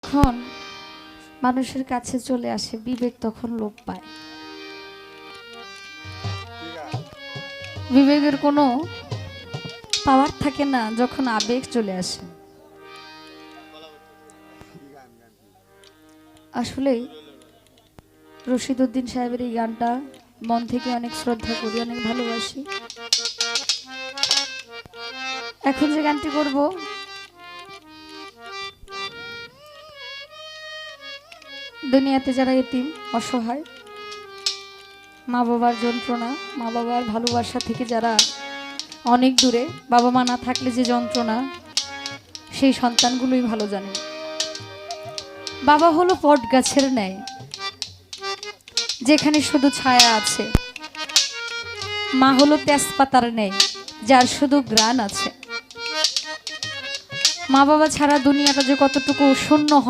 যখন মানুষের কাছে চলে আসে বিবেক তখন লোপ পায়। বিবেকের কোনো পাওয়ার থাকে না যখন আবেগ চলে আসে। আসলে রশিদউদ্দিন সাহেবের এই গানটা মন থেকে অনেক শ্রদ্ধা করি, অনেক ভালোবাসি। এখন যে গানটি করব দুনিয়াতে যারা এতিম অসহায়, মা বাবার যন্ত্রণা, মা বাবার ভালোবাসা থেকে যারা অনেক দূরে, বাবা মা না থাকলে যে যন্ত্রণা সেই সন্তানগুলোই ভালো জানে। বাবা হলো বট গাছের ন্যায়, যেখানে শুধু ছায়া আছে। মা হলো তেজপাতার ন্যায়, যার শুধু গ্রাণ আছে। মা বাবা ছাড়া দুনিয়াটা যে কতটুকু শূন্য হয়